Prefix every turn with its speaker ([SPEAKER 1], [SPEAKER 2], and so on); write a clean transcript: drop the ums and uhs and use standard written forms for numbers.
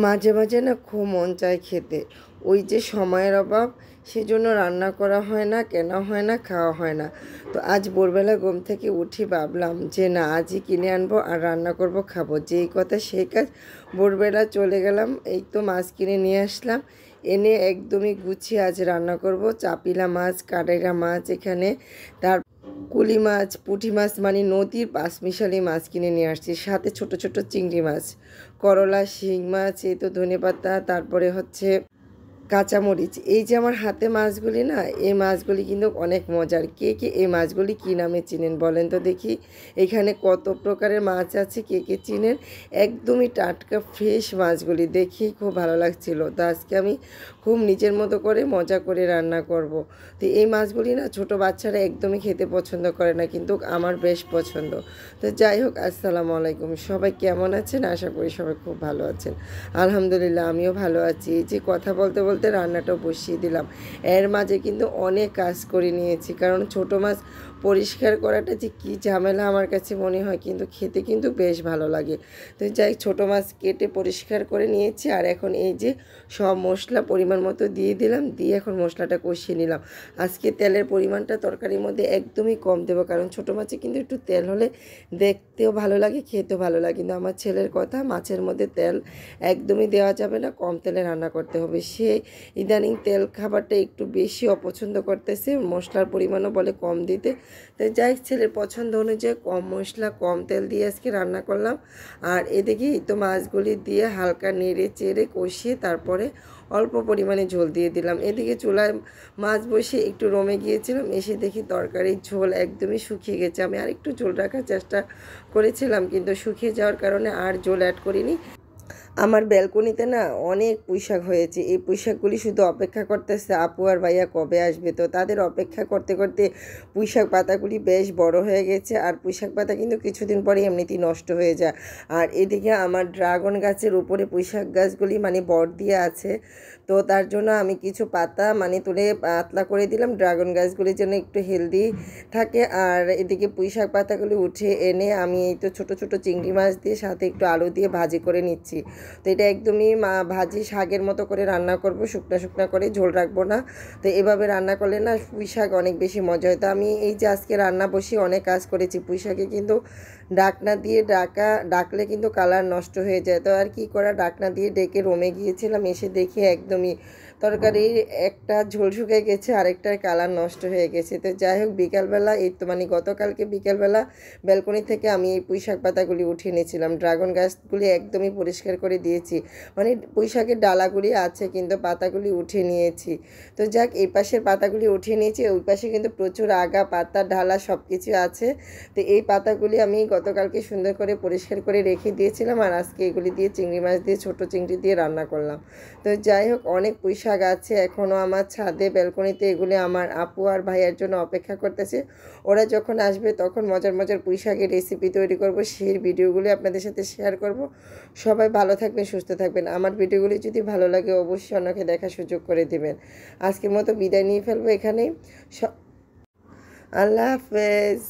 [SPEAKER 1] মাঝে মাঝে না খুব মন চায় খেতে, ওই যে সময়ের অভাব, সেজন্য রান্না করা হয় না, কেনা হয় না, খাওয়া হয় না। তো আজ ভোরবেলা ঘুম থেকে উঠি ভাবলাম যে না, আজই কিনে আনবো আর রান্না করব, খাবো। যেই কথা সেই কাজ, ভোরবেলা চলে গেলাম, এই তো মাছ কিনে নিয়ে আসলাম। এনে একদমই গুছিয়ে আজ রান্না করব। চাপিলা মাছ, কাটাইরা মাছ এখানে, তার কুলি মাছ, পুঁটি মাছ, মানে নদীর পাঁচমিশালি মাছ কিনে নিয়ে আসছি, সাথে ছোট ছোট চিংড়ি মাছ, করলা, শিং মাছ, এই তো ধনেপাতা, তারপরে হচ্ছে কাঁচামরিচ। এই যে আমার হাতে মাছগুলি না, এই মাছগুলি কিন্তু অনেক মজার। কে কে এই মাছগুলি কী নামে চিনেন বলেন তো দেখি। এখানে কত প্রকারের মাছ আছে, কে কে চিনেন। একদমই টাটকা ফ্রেশ মাছগুলি, দেখেই খুব ভালো লাগছিল। তো আজকে আমি খুব নিজের মতো করে মজা করে রান্না করব। তো এই মাছগুলি না ছোটো বাচ্চারা একদমই খেতে পছন্দ করে না, কিন্তু আমার বেশ পছন্দ। তো যাই হোক, আসসালামু আলাইকুম, সবাই কেমন আছেন? আশা করি সবাই খুব ভালো আছেন। আলহামদুলিল্লাহ, আমিও ভালো আছি। এই যে কথা বলতে বলতে রান্নাটাও বসিয়ে দিলাম। এর মাঝে কিন্তু অনেক কাজ করে নিয়েছি, কারণ ছোটো মাছ পরিষ্কার করাটা যে কী ঝামেলা আমার কাছে মনে হয়, কিন্তু খেতে কিন্তু বেশ ভালো লাগে। তো যাই, ছোটো মাছ কেটে পরিষ্কার করে নিয়েছি। আর এখন এই যে সব মশলা পরিমাণ মতো দিয়ে দিলাম, দিয়ে এখন মশলাটা কষিয়ে নিলাম। আজকে তেলের পরিমাণটা তরকারির মধ্যে একদমই কম দেবো, কারণ ছোটো মাছে কিন্তু একটু তেল হলে দেখতেও ভালো লাগে, খেতেও ভালো লাগে। কিন্তু আমার ছেলের কথা, মাছের মধ্যে তেল একদমই দেওয়া যাবে না, কম তেলে রান্না করতে হবে। সে ইদানিং তেল খাবারটা একটু বেশি অপছন্দ করতেছে, মশলার পরিমাণও বলে কম দিতে। তাই যাই, ছেলের পছন্দ অনুযায়ী কম মশলা কম তেল দিয়ে আজকে রান্না করলাম। আর এদিকে এই তো মাছগুলি দিয়ে হালকা নেড়ে চেড়ে কষিয়ে তারপরে অল্প পরিমাণে ঝোল দিয়ে দিলাম। এদিকে চুলায় মাছ বসে একটু রমে গিয়েছিলাম, এসে দেখি তরকারির ঝোল একদমই শুকিয়ে গেছে। আমি আর একটু ঝোল রাখার চেষ্টা করেছিলাম, কিন্তু শুকিয়ে যাওয়ার কারণে আর ঝোল অ্যাড করিনি। আমার ব্যালকনিতে না অনেক পুঁইশাক হয়েছে। এই পুঁইশাকগুলি শুধু অপেক্ষা করতেছে আপু আর ভাইয়া কবে আসবে। তো তাদের অপেক্ষা করতে করতে পুঁইশাক পাতাগুলি বেশ বড় হয়ে গেছে। আর পুঁইশাক পাতা কিন্তু কিছুদিন পরে এমনিতেই নষ্ট হয়ে যায়। আর এদিকে আমার ড্রাগন গাছের উপরে পুঁইশাক গাছগুলি মানে বট দিয়ে আছে। তো তার জন্য আমি কিছু পাতা মানে তুলে পাতলা করে দিলাম, ড্রাগন গাছগুলির জন্য একটু হেলদি থাকে। আর এদিকে পুঁইশাক পাতাগুলি উঠে এনে আমি এই তো ছোটো ছোটো চিংড়ি মাছ দিয়ে সাথে একটু আলু দিয়ে ভাজি করে নিচ্ছি। তো এটা একদমই ভাজি শাকের মতো করে রান্না করব, শুকনা শুকনা করে, ঝোল রাখবো না। তো এভাবে রান্না করলে না পুঁই শাক অনেক বেশি মজা হয়। তো আমি এই যে আজকে রান্না বসে অনেক কাজ করেছি। পুঁই শাকে কিন্তু ডাকনা দিয়ে ডাকলে কিন্তু কালার নষ্ট হয়ে যায়। তো আর কি করা, ডাকনা দিয়ে ডেকে রমে গিয়েছিলাম, এসে দেখি একদমই তরকারির একটা ঝোল শুকিয়ে গেছে, আরেকটার কালার নষ্ট হয়ে গেছে। তো যাই হোক, বিকালবেলা এই তো মানে গতকালকে বিকালবেলা ব্যালকনি থেকে আমি এই পুঁইশাক পাতাগুলি উঠিয়ে এনেছিলাম। ড্রাগন গাছগুলি একদমই পরিষ্কার করে দিয়েছি, মানে পুঁইশাকের ডালাগুলি আছে কিন্তু পাতাগুলি উঠিয়ে নিয়েছি। তো যাক, এই পাশের পাতাগুলি উঠিয়ে নিয়েছি, ওই পাশে কিন্তু প্রচুর আগা, পাতা, ডালা সব কিছু আছে। তো এই পাতাগুলি আমি গতকালকে সুন্দর করে পরিষ্কার করে রেখে দিয়েছিলাম, আর আজকে এগুলি দিয়ে চিংড়ি মাছ দিয়ে, ছোটো চিংড়ি দিয়ে রান্না করলাম। তো যাই হোক, অনেক পুঁইশাক আছে এখনও আমার ছাদে ব্যালকনিতে। এগুলি আমার আপু আর ভাইয়ের জন্য অপেক্ষা করতেছে। ওরা যখন আসবে তখন মজার মজার পুঁইশাকের রেসিপি তৈরি করব, সেই ভিডিওগুলি আপনাদের সাথে শেয়ার করব। সবাই ভালো থাকবেন, সুস্থ থাকবেন। আমার ভিডিওগুলি যদি ভালো লাগে অবশ্যই অন্যকে দেখার সুযোগ করে দিবেন। আজকের মতো বিদায় নিয়ে ফেলবো এখানেই। আল্লাহ হাফেজ।